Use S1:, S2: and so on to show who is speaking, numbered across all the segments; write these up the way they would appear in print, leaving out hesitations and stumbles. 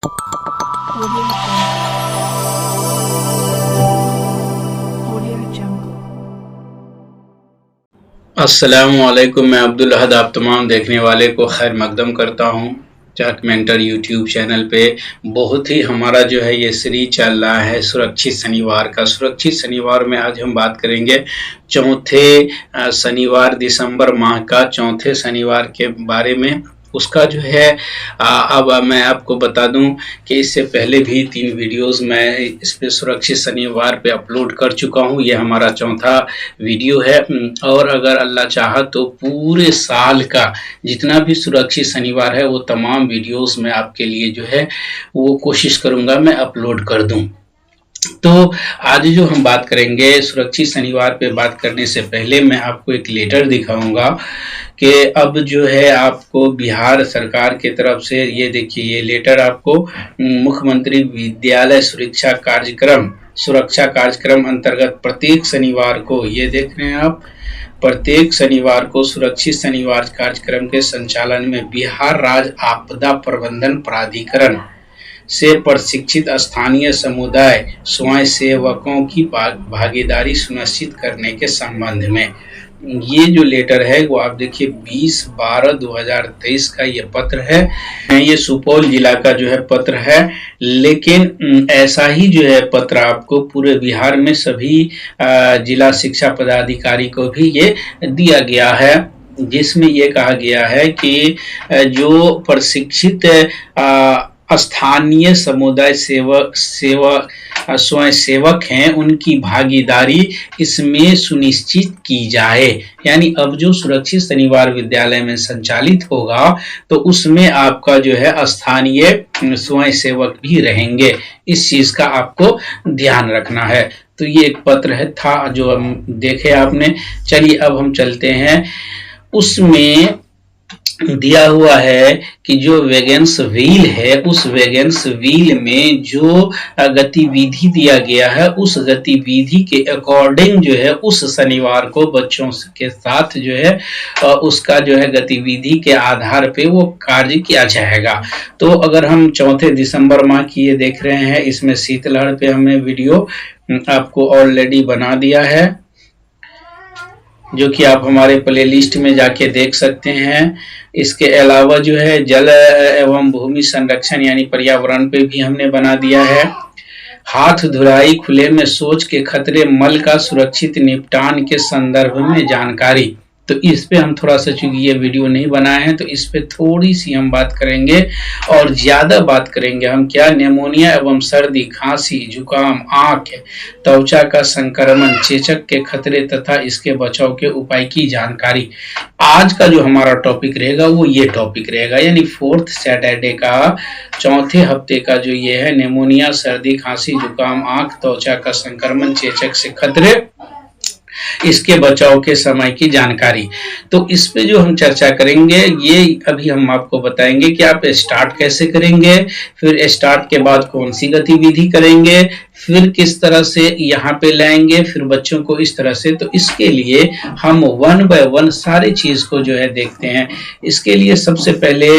S1: Audio Jungle.
S2: अस्सलामुअलैकुम। मैं अब्दुल अहद आप तमाम देखने वाले को खैर मकदम करता हूँ चाक मेंटर यूट्यूब चैनल पे। बहुत ही हमारा जो है ये सीरीज चल रहा है सुरक्षित शनिवार का। सुरक्षित शनिवार में आज हम बात करेंगे चौथे शनिवार, दिसंबर माह का चौथे शनिवार के बारे में। उसका जो है अब मैं आपको बता दूं कि इससे पहले भी 3 वीडियोस मैं इस पे सुरक्षित शनिवार पे अपलोड कर चुका हूं। ये हमारा चौथा वीडियो है और अगर अल्लाह चाहा तो पूरे साल का जितना भी सुरक्षित शनिवार है वो तमाम वीडियोस में आपके लिए जो है वो कोशिश करूंगा मैं अपलोड कर दूं। तो आज जो हम बात करेंगे सुरक्षित शनिवार पे बात करने से पहले मैं आपको एक लेटर दिखाऊंगा कि अब जो है आपको बिहार सरकार की तरफ से ये देखिए, ये लेटर आपको मुख्यमंत्री विद्यालय सुरक्षा कार्यक्रम अंतर्गत प्रत्येक शनिवार को, ये देख रहे हैं आप, प्रत्येक शनिवार को सुरक्षित शनिवार कार्यक्रम के संचालन में बिहार राज्य आपदा प्रबंधन प्राधिकरण से प्रशिक्षित स्थानीय समुदाय स्वयंसेवकों की भागीदारी सुनिश्चित करने के संबंध में। ये जो लेटर है वो आप देखिए 20/12/2023 का ये पत्र है। ये सुपौल जिला का जो है पत्र है, लेकिन ऐसा ही जो है पत्र आपको पूरे बिहार में सभी जिला शिक्षा पदाधिकारी को भी ये दिया गया है, जिसमें ये कहा गया है कि जो प्रशिक्षित स्थानीय समुदाय स्वयंसेवक हैं उनकी भागीदारी इसमें सुनिश्चित की जाए। यानी अब जो सुरक्षित शनिवार विद्यालय में संचालित होगा तो उसमें आपका जो है स्थानीय स्वयंसेवक भी रहेंगे। इस चीज का आपको ध्यान रखना है। तो ये एक पत्र था जो हम देखे आपने। चलिए अब हम चलते हैं, उसमें दिया हुआ है कि जो वैगेंस व्हील है उस वैगेंस व्हील में जो गतिविधि दिया गया है उस गतिविधि के अकॉर्डिंग जो है उस शनिवार को बच्चों के साथ जो है उसका जो है गतिविधि के आधार पे वो कार्य किया जाएगा। तो अगर हम चौथे दिसंबर माह की ये देख रहे हैं, इसमें शीतलहर पे हमने वीडियो आपको ऑलरेडी बना दिया है जो कि आप हमारे प्लेलिस्ट में जाके देख सकते हैं। इसके अलावा जो है जल एवं भूमि संरक्षण यानी पर्यावरण पे भी हमने बना दिया है। हाथ धुलाई, खुले में शौच के खतरे, मल का सुरक्षित निपटान के संदर्भ में जानकारी। तो इस पे हम थोड़ा सा, चूंकि ये वीडियो नहीं बनाए हैं तो इस पे थोड़ी सी हम बात करेंगे और ज्यादा बात करेंगे हम क्या, निमोनिया एवं सर्दी, खांसी, जुकाम, आंख, त्वचा का संक्रमण, चेचक के खतरे तथा इसके बचाव के उपाय की जानकारी। आज का जो हमारा टॉपिक रहेगा वो ये टॉपिक रहेगा, यानी 4th सैटरडे का चौथे हफ्ते का जो ये है निमोनिया, सर्दी, खांसी, जुकाम, आंख, त्वचा का संक्रमण, चेचक से खतरे, इसके बचाव के समय की जानकारी। तो इस पे जो हम चर्चा करेंगे ये अभी हम आपको बताएंगे कि आप स्टार्ट कैसे करेंगे, फिर स्टार्ट के बाद कौन सी गतिविधि करेंगे, फिर किस तरह से यहाँ पे लाएंगे, फिर बच्चों को इस तरह से। तो इसके लिए हम 1 बाय 1 सारी चीज को जो है देखते हैं। इसके लिए सबसे पहले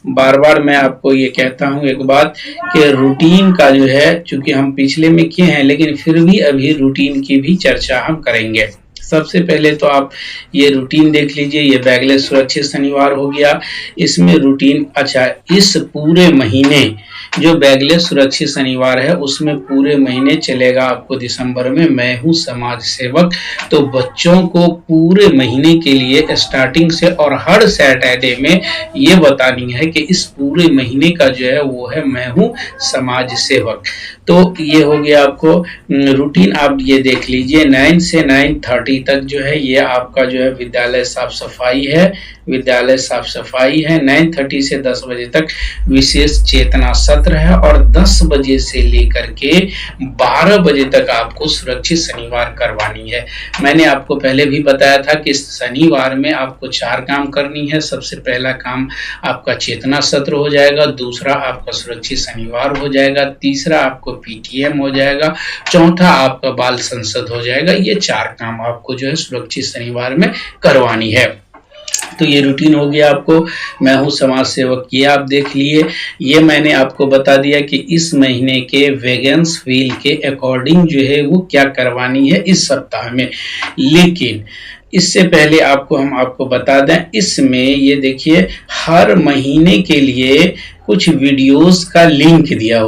S2: बार बार मैं आपको ये कहता हूँ एक बात कि रूटीन का जो है, चूंकि हम पिछले में किए हैं लेकिन फिर भी अभी रूटीन की भी चर्चा हम करेंगे। सबसे पहले तो आप ये रूटीन देख लीजिए, ये बैगलेस सुरक्षित शनिवार हो गया। इसमें रूटीन, अच्छा, इस पूरे महीने जो बैगलेस सुरक्षित शनिवार है उसमें पूरे महीने चलेगा आपको दिसंबर में मैं हूँ समाज सेवक। तो बच्चों को पूरे महीने के लिए स्टार्टिंग से और हर सैटरडे में ये बतानी है कि इस पूरे महीने का जो है वो है मैं हूँ समाज सेवक। तो ये हो गया आपको रूटीन। आप ये देख लीजिए 9 से 9:30 तक जो है ये आपका जो है विद्यालय साफ सफाई है, 9:30 से 10 बजे तक विशेष चेतना सत्र है और 10 बजे से लेकर के 12 बजे तक आपको सुरक्षित शनिवार करवानी है। मैंने आपको पहले भी बताया था कि शनिवार में आपको 4 काम करनी है। सबसे पहला काम आपका चेतना सत्र हो जाएगा, दूसरा आपका सुरक्षित शनिवार हो जाएगा, तीसरा आपको पीटीएम हो जाएगा, चौथा आपका बाल संसद हो जाएगा। ये 4 काम आपको जो है सुरक्षित शनिवार में करवानी है। तो ये रूटीन हो गया आपको। मैं हूँ समाज सेवक, ये आप देख लिए। ये मैंने आपको बता दिया कि इस महीने के वैगेंस व्हील के अकॉर्डिंग जो है वो क्या करवानी है इस सप्ताह में। लेकिन इससे पहले हम आपको बता दें, इसमें ये देखिए हर महीने के लिए कुछ वीडियोस का लिंक दिया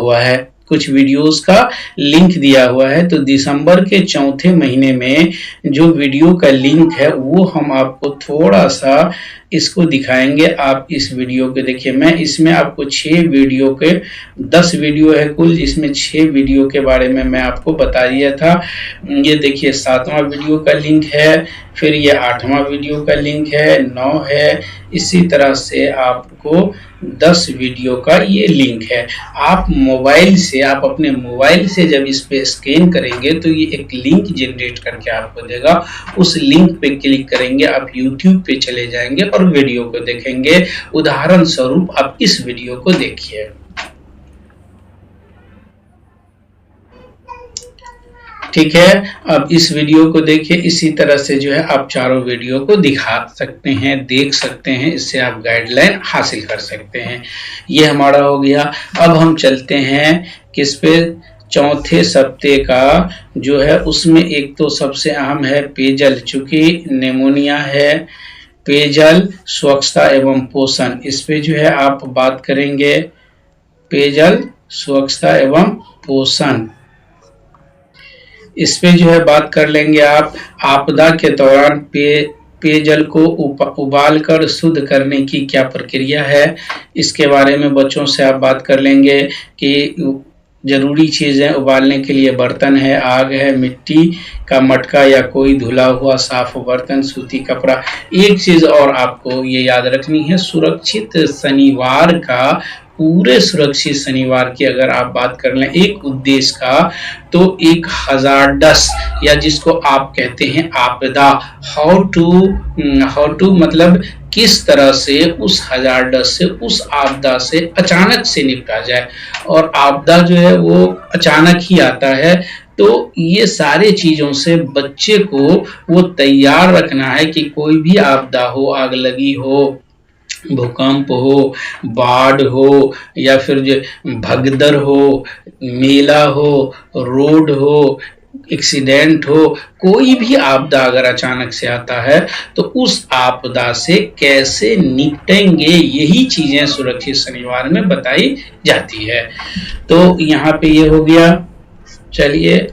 S2: हुआ है, तो दिसंबर के चौथे महीने में जो वीडियो का लिंक है वो हम आपको थोड़ा सा इसको दिखाएंगे। आप इस वीडियो को देखिए। मैं इसमें आपको 6 वीडियो के 10 वीडियो है कुल, जिसमें 6 वीडियो के बारे में मैं आपको बता दिया था। ये देखिए 7वां वीडियो का लिंक है, फिर ये 8वां वीडियो का लिंक है, 9 है, इसी तरह से आपको 10 वीडियो का ये लिंक है। आप अपने मोबाइल से जब इस पे स्कैन करेंगे तो ये एक लिंक जनरेट करके आपको देगा। उस लिंक पे क्लिक करेंगे, आप YouTube पे चले जाएंगे और वीडियो को देखेंगे। उदाहरण स्वरूप आप इस वीडियो को देखिए। ठीक है, अब इस वीडियो को देखिए। इसी तरह से जो है आप चारों वीडियो को दिखा सकते हैं, देख सकते हैं, इससे आप गाइडलाइन हासिल कर सकते हैं। ये हमारा हो गया। अब हम चलते हैं किस पे, चौथे सप्ते का जो है उसमें एक तो सबसे अहम है पेयजल। चूंकि निमोनिया है, पेयजल, स्वच्छता एवं पोषण, इस पे जो है आप बात करेंगे। पेयजल, स्वच्छता एवं पोषण, इस पे जो है बात कर लेंगे आप। आपदा के दौरान पेयजल को उबाल कर शुद्ध करने की क्या प्रक्रिया है, इसके बारे में बच्चों से आप बात कर लेंगे कि जरूरी चीजें उबालने के लिए बर्तन है, आग है, मिट्टी का मटका या कोई धुला हुआ साफ बर्तन, सूती कपड़ा। एक चीज और आपको ये याद रखनी है, सुरक्षित शनिवार का, पूरे सुरक्षित शनिवार की अगर आप बात कर लें एक उद्देश्य का, तो एक हजार्डस या जिसको आप कहते हैं आपदा, हाउ टू मतलब किस तरह से उस हजार्डस से, उस आपदा से अचानक से निपटा जाए। और आपदा जो है वो अचानक ही आता है, तो ये सारे चीजों से बच्चे को वो तैयार रखना है कि कोई भी आपदा हो, आग लगी हो, भूकंप हो, बाढ़ हो, या फिर जो भगदड़ हो, मेला हो, रोड हो, एक्सीडेंट हो, कोई भी आपदा अगर अचानक से आता है तो उस आपदा से कैसे निपटेंगे, यही चीजें सुरक्षित शनिवार में बताई जाती है। तो यहाँ पे ये हो गया। चलिए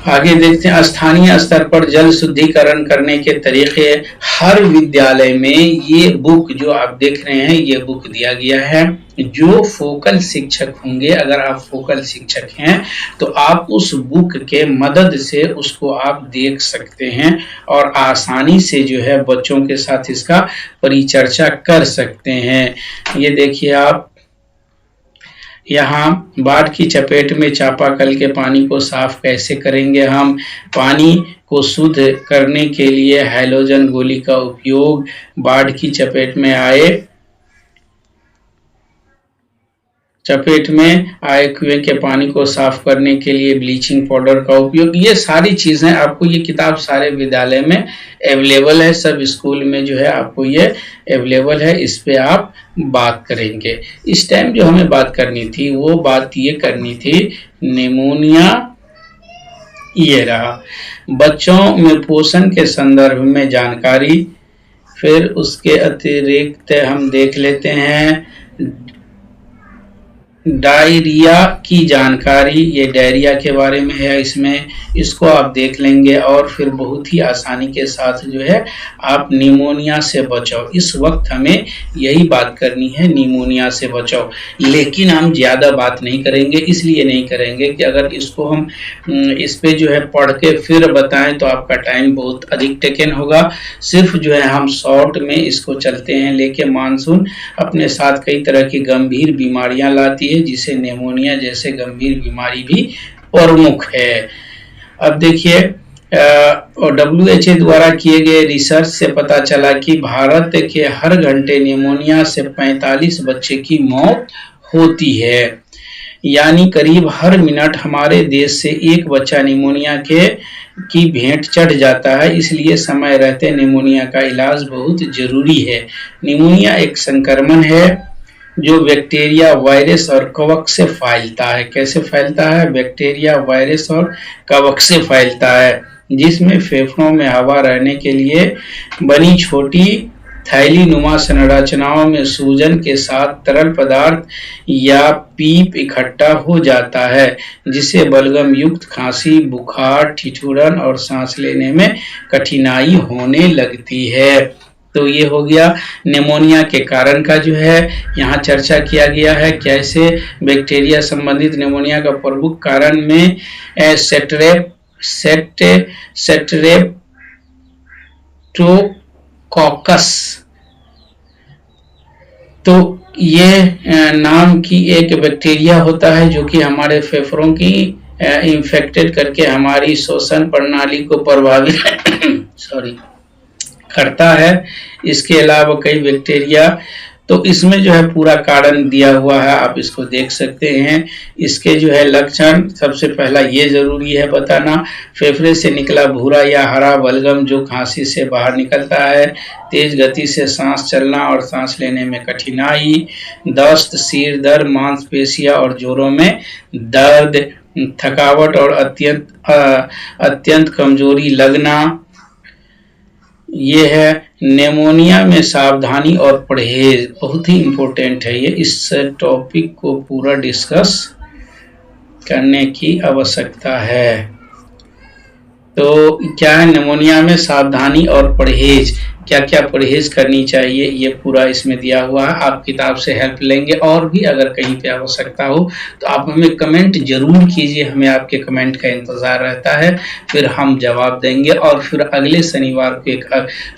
S2: आगे देखते हैं। स्थानीय स्तर पर जल शुद्धिकरण करने के तरीके। हर विद्यालय में ये बुक जो आप देख रहे हैं, ये बुक दिया गया है। जो फोकल शिक्षक होंगे, अगर आप फोकल शिक्षक हैं तो आप उस बुक के मदद से उसको आप देख सकते हैं और आसानी से जो है बच्चों के साथ इसका परिचर्चा कर सकते हैं। ये देखिए आप यहाँ बाढ़ की चपेट में चापाकल के पानी को साफ कैसे करेंगे हम। पानी को शुद्ध करने के लिए हैलोजन गोली का उपयोग। बाढ़ की चपेट में आए कुएं के पानी को साफ करने के लिए ब्लीचिंग पाउडर का उपयोग। ये सारी चीजें आपको, ये किताब सारे विद्यालय में अवेलेबल है, सब स्कूल में जो है आपको ये अवेलेबल है। इस पे आप बात करेंगे। इस टाइम जो हमें बात करनी थी वो बात ये करनी थी निमोनिया। ये रहा बच्चों में पोषण के संदर्भ में जानकारी। फिर उसके अतिरिक्त हम देख लेते हैं डायरिया की जानकारी। ये डायरिया के बारे में है इसमें, इसको आप देख लेंगे। और फिर बहुत ही आसानी के साथ जो है आप निमोनिया से बचाओ। इस वक्त हमें यही बात करनी है, निमोनिया से बचाओ। लेकिन हम ज्यादा बात नहीं करेंगे, इसलिए नहीं करेंगे कि अगर इसको हम इस पे जो है पढ़ के फिर बताएं तो आपका टाइम बहुत अधिक टेकन होगा। सिर्फ जो है हम शॉर्ट में इसको चलते हैं लेके। मानसून अपने साथ कई तरह की गंभीर बीमारियां लाती है, जिसे निमोनिया जैसे गंभीर बीमारी भी प्रमुख है। अब देखिए WHO द्वारा किए गए रिसर्च से पता चला कि भारत के हर घंटे निमोनिया से 45 बच्चे की मौत होती है। यानी करीब हर मिनट हमारे देश से एक बच्चा निमोनिया के की भेंट चढ़ जाता है, इसलिए समय रहते निमोनिया का इलाज बहुत जरूरी है। निमोनिया एक संक्रमण है जो बैक्टीरिया, वायरस और कवक से फैलता है। कैसे फैलता है? बैक्टीरिया, वायरस और कवक से फैलता है, जिसमें फेफड़ों में हवा रहने के लिए बनी छोटी थैली नुमा संरचनाओं में सूजन के साथ तरल पदार्थ या पीप इकट्ठा हो जाता है, जिससे बलगम युक्त खांसी, बुखार, ठिठुरन और सांस लेने में कठिनाई होने लगती है। तो ये हो गया निमोनिया के कारण का जो है यहाँ चर्चा किया गया है। कैसे बैक्टीरिया संबंधित निमोनिया का प्रमुख कारण में स्ट्रेप्टोकोकस, तो ये नाम की एक बैक्टीरिया होता है जो कि हमारे फेफड़ों की इंफेक्टेड करके हमारी श्वसन प्रणाली को प्रभावित करता है। इसके अलावा कई बैक्टीरिया, तो इसमें जो है पूरा कारण दिया हुआ है, आप इसको देख सकते हैं। इसके जो है लक्षण, सबसे पहला ये जरूरी है बताना, फेफड़े से निकला भूरा या हरा बलगम जो खांसी से बाहर निकलता है, तेज गति से सांस चलना और सांस लेने में कठिनाई, दस्त, सिर दर्द, मांसपेशियां और जोड़ों में दर्द, थकावट और अत्यंत कमजोरी लगना। ये है निमोनिया में सावधानी और परहेज, बहुत ही इम्पोर्टेंट है ये। इस टॉपिक को पूरा डिस्कस करने की आवश्यकता है। तो क्या है निमोनिया में सावधानी और परहेज, क्या क्या परहेज करनी चाहिए, ये पूरा इसमें दिया हुआ है। आप किताब से हेल्प लेंगे, और भी अगर कहीं पे आवश्यकता हो तो आप हमें कमेंट जरूर कीजिए, हमें आपके कमेंट का इंतजार रहता है, फिर हम जवाब देंगे और फिर अगले शनिवार को एक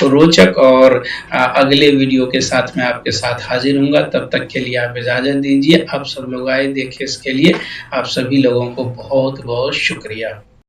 S2: रोचक और अगले वीडियो के साथ मैं आपके साथ हाजिर हूँगा। तब तक के लिए आप इजाजत दीजिए। आप सब लोग आए देखे, इसके लिए आप सभी लोगों को बहुत बहुत शुक्रिया।